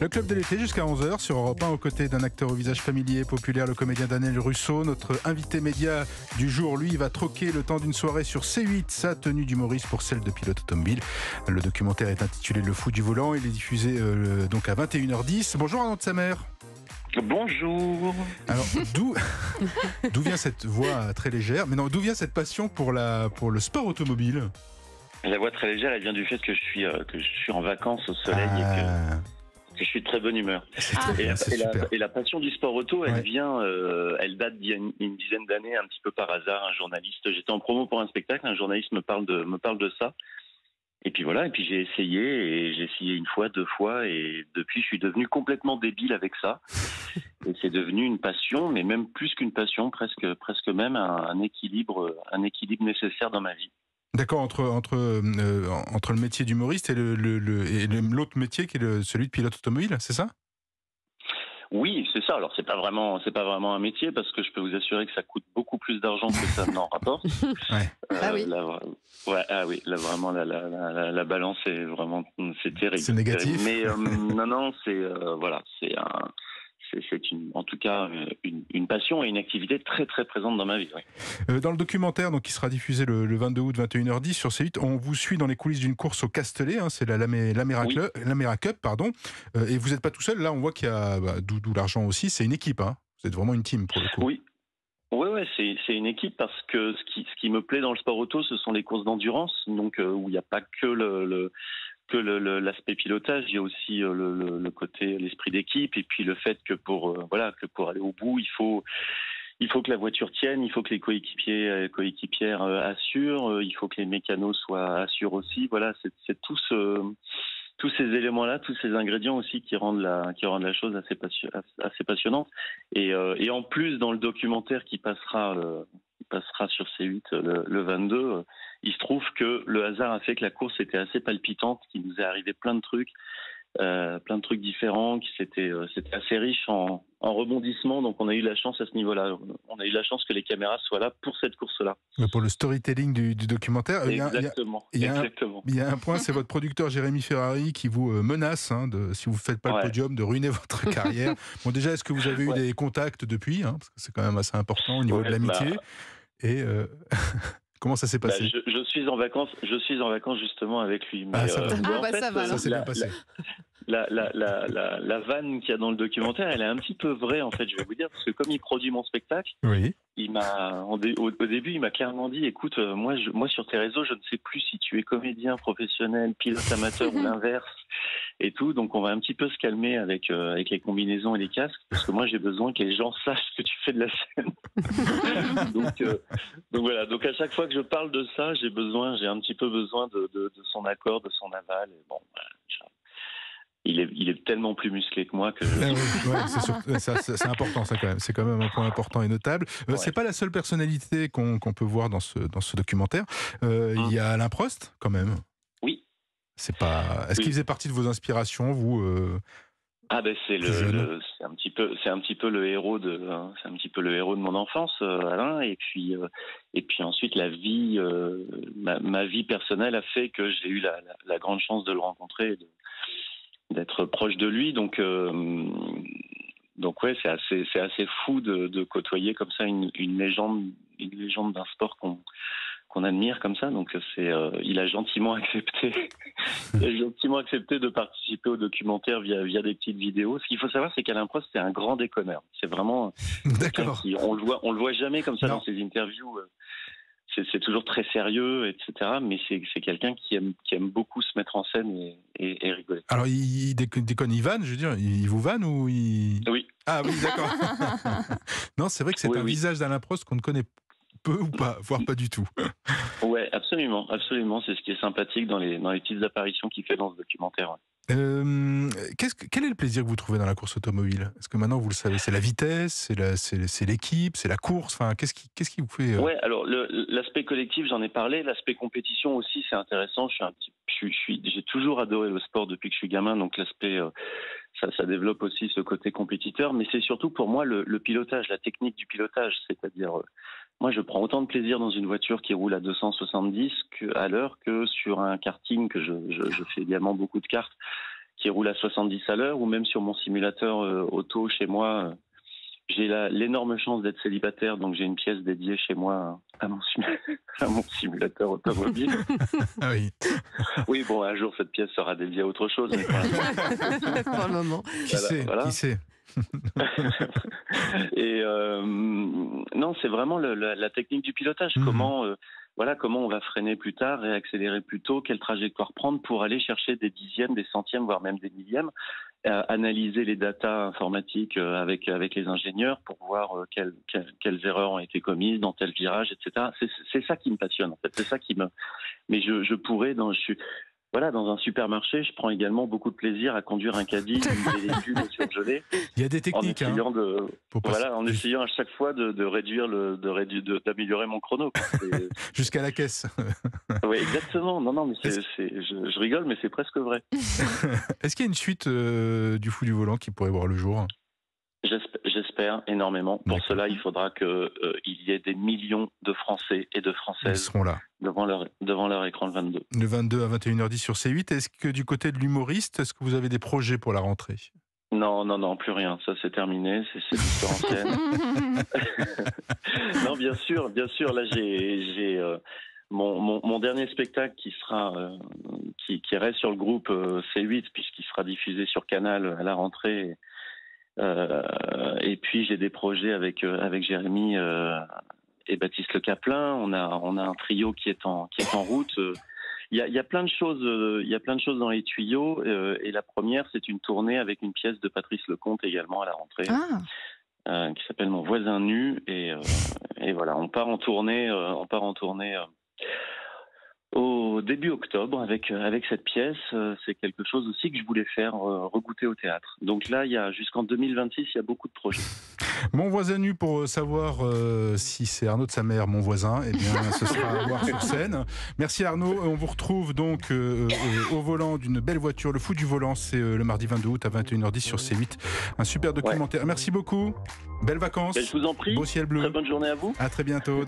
Le club de l'été jusqu'à 11h sur Europe 1 aux côtés d'un acteur au visage familier et populaire, le comédien Daniel Russo. Notre invité média du jour, lui, va troquer le temps d'une soirée sur C8 sa tenue d'humoriste pour celle de pilote automobile. Le documentaire est intitulé Le fou du volant. Il est diffusé donc à 21h10. Bonjour Arnaud de Samer. Bonjour. Alors, d'où vient cette voix très légère, mais non, d'où vient cette passion pour le sport automobile? La voix très légère, elle vient du fait que je suis en vacances au soleil et que je suis de très bonne humeur. C'est très bien, c'est super. Et la passion du sport auto, elle vient, elle date d'il y a une dizaine d'années, un petit peu par hasard. Un journaliste, j'étais en promo pour un spectacle, un journaliste me parle de ça. Et puis voilà, et puis j'ai essayé une fois, deux fois, et depuis je suis devenu complètement débile avec ça. Et c'est devenu une passion, mais même plus qu'une passion, presque même un équilibre nécessaire dans ma vie. D'accord, entre le métier d'humoriste et l'autre métier qui est celui de pilote automobile, c'est ça? Oui, c'est ça. Alors c'est pas vraiment un métier parce que je peux vous assurer que ça coûte beaucoup plus d'argent que ça n'en rapporte. Ah oui. Là vraiment la balance est vraiment c'est terrible. C'est négatif. Mais non, c'est en tout cas une passion et une activité très très présente dans ma vie. Oui. Dans le documentaire donc, qui sera diffusé le 22 août 21h10 sur C8, on vous suit dans les coulisses d'une course au Castellet, c'est l'Amera Cup, pardon. Et vous n'êtes pas tout seul, là on voit qu'il y a, d'où l'argent aussi, c'est une équipe, hein. Vous êtes vraiment une team pour le coup. Oui. Ouais, c'est une équipe parce que ce qui me plaît dans le sport auto, ce sont les courses d'endurance, donc où il n'y a pas que l'aspect pilotage, il y a aussi le côté l'esprit d'équipe et puis le fait que pour aller au bout, il faut que la voiture tienne, il faut que les coéquipières assurent, il faut que les mécanos assurent aussi. Voilà, c'est tous ces éléments-là, tous ces ingrédients aussi qui rendent la chose assez passionnante. Et en plus, dans le documentaire qui passera sur C8 le 22, il se trouve que le hasard a fait que la course était assez palpitante, qu'il nous est arrivé plein de trucs différents, c'était assez riche en rebondissements. Donc on a eu la chance à ce niveau-là. On a eu la chance que les caméras soient là pour cette course-là. Pour le storytelling du documentaire. Exactement. Il y a un point, c'est votre producteur Jérémy Ferrari qui vous menace, si vous ne faites pas le podium, de ruiner votre carrière. Bon, déjà, est-ce que vous avez eu des contacts depuis, parce que c'est quand même assez important au niveau de l'amitié. Et comment ça s'est passé? Je suis en vacances justement avec lui. Mais, ça va. Ça va. Ça s'est bien passé. La vanne qu'il y a dans le documentaire, elle est un petit peu vraie en fait, je vais vous dire, parce que comme il produit mon spectacle, oui. au début, il m'a clairement dit, écoute, moi sur tes réseaux, je ne sais plus si tu es comédien professionnel, pilote amateur ou l'inverse et tout, donc on va un petit peu se calmer avec les combinaisons et les casques, parce que moi j'ai besoin que les gens sachent que tu fais de la scène. donc voilà, donc à chaque fois que je parle de ça, j'ai un petit peu besoin de son accord, de son aval. Et bon, il est tellement plus musclé que moi que c'est important ça quand même. C'est quand même un point important et notable. C'est pas la seule personnalité qu'on peut voir dans ce documentaire. Il y a Alain Prost quand même. Oui. Est-ce qu'il faisait partie de vos inspirations, vous c'est un petit peu le héros de mon enfance, Alain. Et puis ensuite la vie, ma vie personnelle a fait que j'ai eu la grande chance de le rencontrer. D'être proche de lui, donc ouais, c'est assez fou de côtoyer comme ça une légende d'un sport qu'on admire comme ça. Donc il a gentiment accepté de participer au documentaire via des petites vidéos. Ce qu'il faut savoir, c'est qu'Alain Prost, c'est un grand déconneur. C'est vraiment d'accord. On le voit jamais comme ça dans ses interviews. C'est toujours très sérieux, etc. Mais c'est quelqu'un qui aime beaucoup se mettre en scène et rigoler. Alors, il déconne, il vanne, je veux dire, il vous vanne ou il... Oui. Ah oui, d'accord. Non, c'est vrai que c'est un visage d'Alain Prost qu'on ne connaît peu ou pas, voire pas du tout. Ouais, absolument. C'est ce qui est sympathique dans les petites apparitions qu'il fait dans ce documentaire. Quel est le plaisir que vous trouvez dans la course automobile? Est-ce que maintenant vous le savez, c'est la vitesse, c'est l'équipe, c'est la course, enfin qu'est-ce qui vous fait Ouais, alors l'aspect collectif, j'en ai parlé, l'aspect compétition aussi, c'est intéressant. J'ai toujours adoré le sport depuis que je suis gamin, donc l'aspect ça développe aussi ce côté compétiteur, mais c'est surtout pour moi le pilotage, la technique du pilotage, c'est-à-dire moi je prends autant de plaisir dans une voiture qui roule à 270 à l'heure que sur un karting, que je fais également beaucoup de karts, qui roule à 70 à l'heure, ou même sur mon simulateur auto chez moi. J'ai l'énorme chance d'être célibataire, donc j'ai une pièce dédiée chez moi à mon simulateur automobile. Ah oui. Oui, bon, un jour cette pièce sera dédiée à autre chose. Mais pour le moment. Qui sait. Et non, c'est vraiment la technique du pilotage. Comment on va freiner plus tard, réaccélérer plus tôt, quelle trajectoire prendre pour aller chercher des dixièmes, des centièmes, voire même des millièmes, analyser les datas informatiques avec les ingénieurs pour voir quelles erreurs ont été commises dans tel virage, etc. C'est ça qui me passionne, en fait. C'est ça qui me. Mais je pourrais, dans un supermarché, je prends également beaucoup de plaisir à conduire un caddie, des légumes surgelés. Il y a des techniques, en essayant à chaque fois d'améliorer mon chrono. Jusqu'à la caisse. Oui, exactement. Non, mais je rigole, mais c'est presque vrai. Est-ce qu'il y a une suite du Fou du volant qui pourrait voir le jour ? J'espère énormément. Pour cela, il faudra qu'il y ait des millions de Français et de Françaises Ils seront là. devant leur écran le 22. Le 22 à 21h10 sur C8. Est-ce que du côté de l'humoriste, est-ce que vous avez des projets pour la rentrée ? Non, plus rien. Ça, c'est terminé. C'est l'histoire ancienne. Non, bien sûr. Là, j'ai mon dernier spectacle qui reste sur le groupe C8 puisqu'il sera diffusé sur Canal à la rentrée. Et puis j'ai des projets avec Jérémy et Baptiste Le Caplin. On a un trio qui est en route. Il y a plein de choses. Il y a plein de choses dans les tuyaux. Et la première, c'est une tournée avec une pièce de Patrice Lecomte également à la rentrée, qui s'appelle Mon voisin nu. Et voilà, on part en tournée. Au début octobre, avec cette pièce, c'est quelque chose aussi que je voulais faire regoûter au théâtre. Donc là, jusqu'en 2026, il y a beaucoup de projets. Mon voisin nu, pour savoir si c'est Arnaud de sa mère, mon voisin, eh bien, ce sera à voir sur scène. Merci Arnaud. On vous retrouve donc au volant d'une belle voiture. Le Fou du volant, c'est le mardi 22 août à 21h10 sur C8. Un super documentaire. Ouais. Merci beaucoup. Belles vacances. Je vous en prie. Beau ciel bleu. Très bonne journée à vous. À très bientôt.